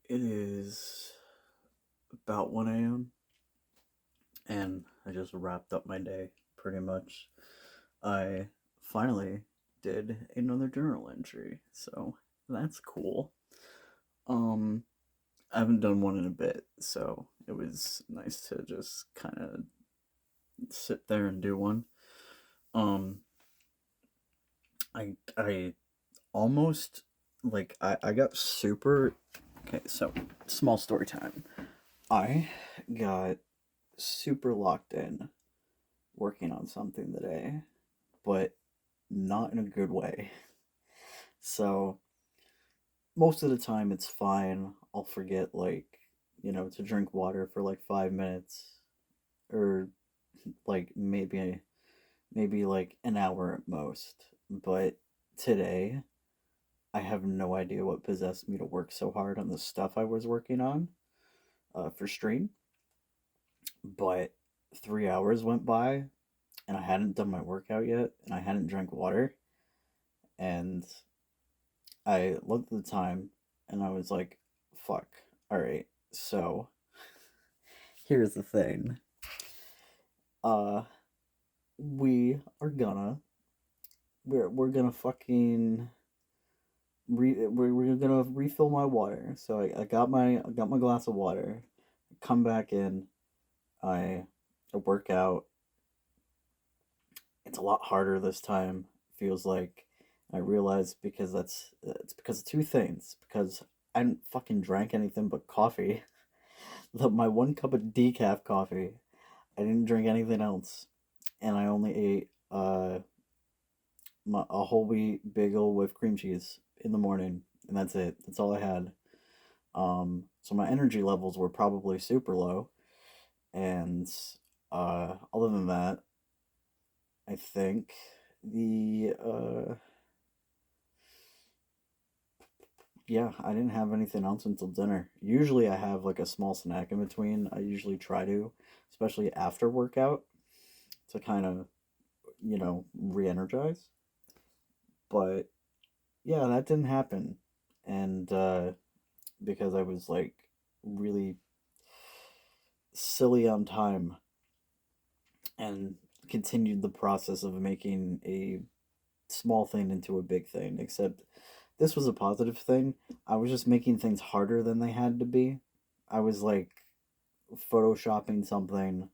It is about 1 a.m. and I just wrapped up my day pretty much. I finally did another journal entry, so that's cool. Um, I haven't done one in a bit, so it was nice to just kind of sit there and do one. Um, I almost I got super okay. So small story time. I got super locked in working on something today, but not in a good way. So most of the time it's fine. I'll forget to drink water for like 5 minutes or like maybe like an hour at most. But today I have no idea what possessed me to work so hard on the stuff I was working on for stream. But 3 hours went by and I hadn't done my workout yet and I hadn't drank water and I looked at the time and I was like, fuck. All right. So here's the thing. Uh, we are gonna we're gonna fucking we're gonna refill my water. So I got my glass of water. Come back in. I I work out. It's a lot harder this time. Feels like I realize because it's because of two things. Because I didn't fucking drank anything but coffee. My 1 cup of decaf coffee. I didn't drink anything else, and I only ate a whole wheat bagel with cream cheese in the morning, and that's it. That's all I had. So my energy levels were probably super low, and other than that, I think the yeah, I didn't have anything else until dinner. Usually, I have like a small snack in between. I usually try to, especially after workout, to kind of re-energize. But yeah, that didn't happen, and because I was like really silly on time and continued the process of making a small thing into a big thing, except this was a positive thing. I was just making things harder than they had to be. I was like photoshopping something,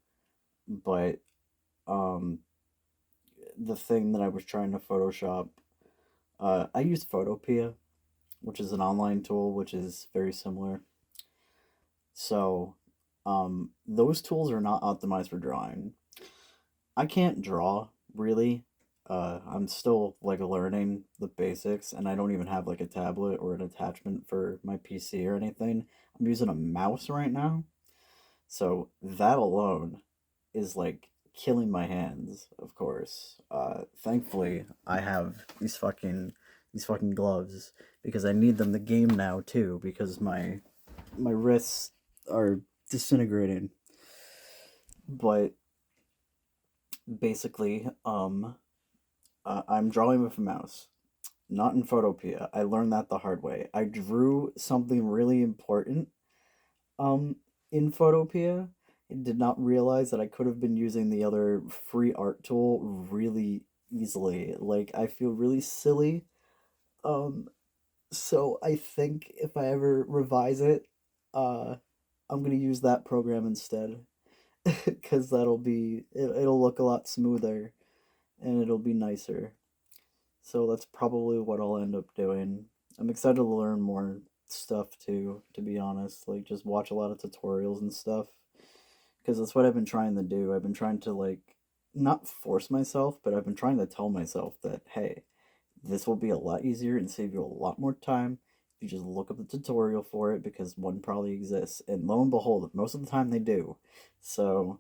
but um the thing that I was trying to photoshop, I used Photopea, which is an online tool which is very similar. So, those tools are not optimized for drawing. I can't draw really. I'm still like learning the basics, and I don't even have like a tablet or an attachment for my PC or anything. I'm using a mouse right now, so that alone is like killing my hands. Of course, thankfully I have these fucking gloves because I need them to game now too because my wrists are disintegrating. But basically, I'm drawing with a mouse, not in Photopea. I learned that the hard way. I drew something really important um in Photopea and did not realize that I could have been using the other free art tool really easily. Like I feel really silly. Um so I think if I ever revise it, uh I'm going to use that program instead cuz it'll look a lot smoother and it'll be nicer. So that's probably what I'll end up doing. I'm excited to learn more stuff too, to be honest. Like just watch a lot of tutorials and stuff because that's what I've been trying to do. I've been trying to like not force myself, but I've been trying to tell myself that hey, this will be a lot easier and save you a lot more time if you just look up the tutorial for it because one probably exists. And lo and behold, most of the time they do. So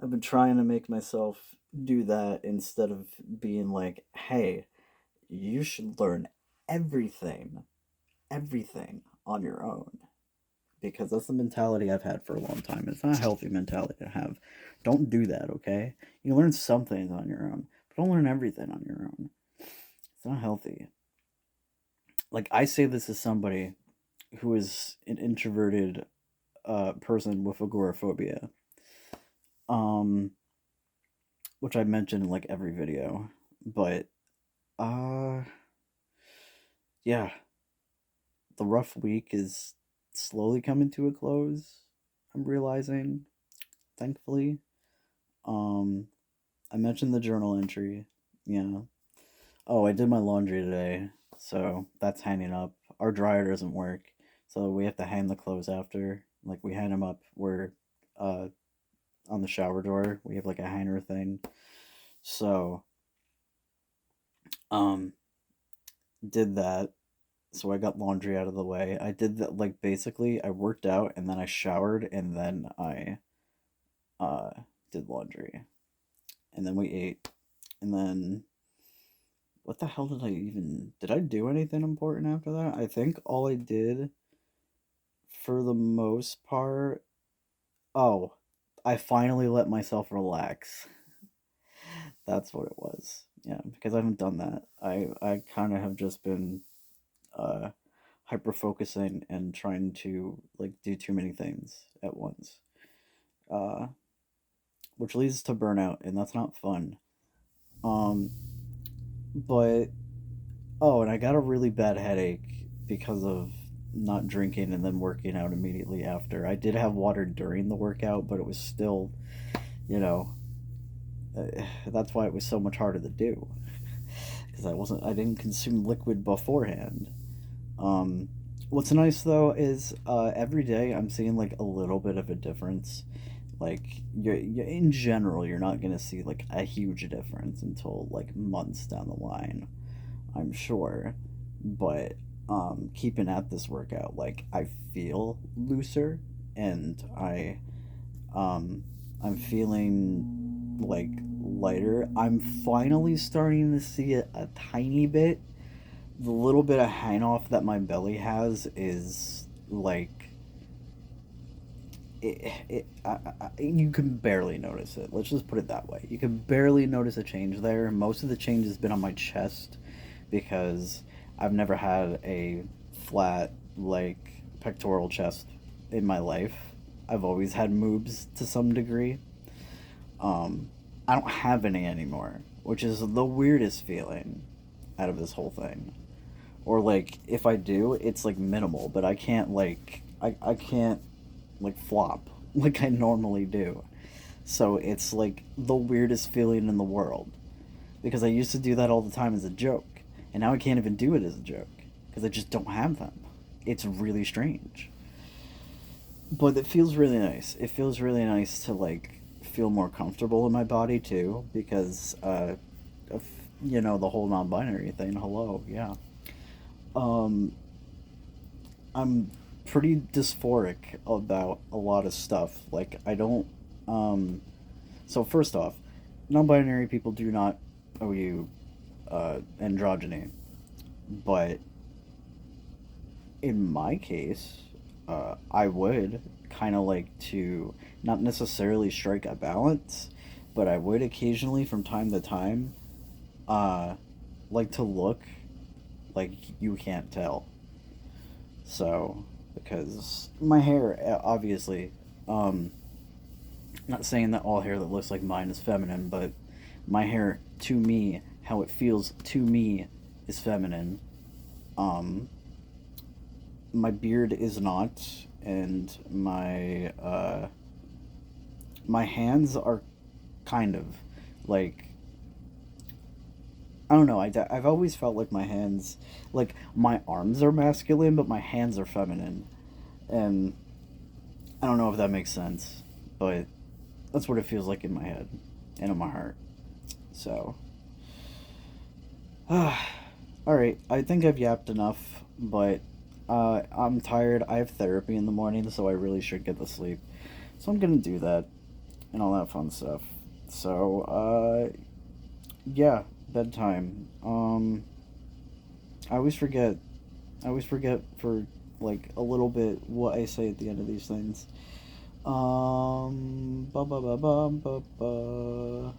I've been trying to make myself do that instead of being like, hey, you should learn everything, everything on your own. Because that's the mentality I've had for a long time. It's not a healthy mentality to have. Don't do that, okay? You learn some things on your own, but don't learn everything on your own. It's not healthy. Like, I say this as somebody who is an introverted person with agoraphobia. Um, which I mention in like every video. But uh yeah, the rough week is slowly coming to a close. I'm realizing, thankfully. Um I mentioned the journal entry. Yeah. Oh, I did my laundry today, so that's hanging up. Our dryer doesn't work, so we have to hang the clothes after. Like we hang them up where uh on the shower door. We have like a hanger thing. So, um did that. So I got laundry out of the way. I did that, like basically I worked out and then I showered and then I uh did laundry. And then we ate. And then what the hell did I do anything important after that? I think all I did for the most part, oh, I finally let myself relax. That's what it was. Yeah, because I haven't done that. I kind of have just been uh hyper focusing and trying to like do too many things at once. Uh which leads to burnout, and that's not fun. Um but oh, and I got a really bad headache because of not drinking and then working out immediately after. I did have water during the workout, but it was still, you know, that's why it was so much harder to do because I didn't consume liquid beforehand. Um, what's nice though is every day I'm seeing like a little bit of a difference. Like you're in general, you're not gonna see like a huge difference until like months down the line, I'm sure. But keeping at this workout, like I feel looser and um, I'm feeling like lighter. I'm finally starting to see it a tiny bit. The little bit of hang off that my belly has is like you can barely notice it. Let's just put it that way. You can barely notice a change there. Most of the change has been on my chest because I've never had a flat like pectoral chest in my life. I've always had moobs to some degree. Um, I don't have any anymore, which is the weirdest feeling out of this whole thing. Or like if I do, it's like minimal, but I can't like flop like I normally do. So it's like the weirdest feeling in the world because I used to do that all the time as a joke, and now I can't even do it as a joke because I just don't have them. It's really strange, but it feels really nice. It feels really nice to like feel more comfortable in my body too because of, the whole non-binary thing. Hello, yeah. Um, I'm pretty dysphoric about a lot of stuff. Like I don't so first off, non-binary people do not owe you androgyny, but in my case, I would kind of like to not necessarily strike a balance, but I would occasionally from time to time uh like to look like you can't tell. So, because my hair, obviously, um, not saying that all hair that looks like mine is feminine, but my hair, to me, how it feels to me, is feminine. Um, my beard is not, and my hands are kind of like I don't know. I've always felt like my hands, like my arms are masculine, but my hands are feminine, and I don't know if that makes sense, but that's what it feels like in my head and in my heart. So, all right. I think I've yapped enough, but I'm tired. I have therapy in the morning, so I really should get to sleep. So I'm gonna do that and all that fun stuff. So, yeah, bedtime. I always forget. I always forget for like a little bit what I say at the end of these things. Ba ba ba ba ba ba.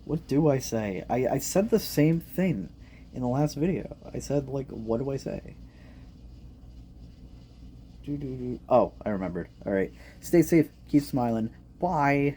What do I say? I said the same thing in the last video. I said like, what do I say? Oh, I remembered. All right. Stay safe. Keep smiling. Bye.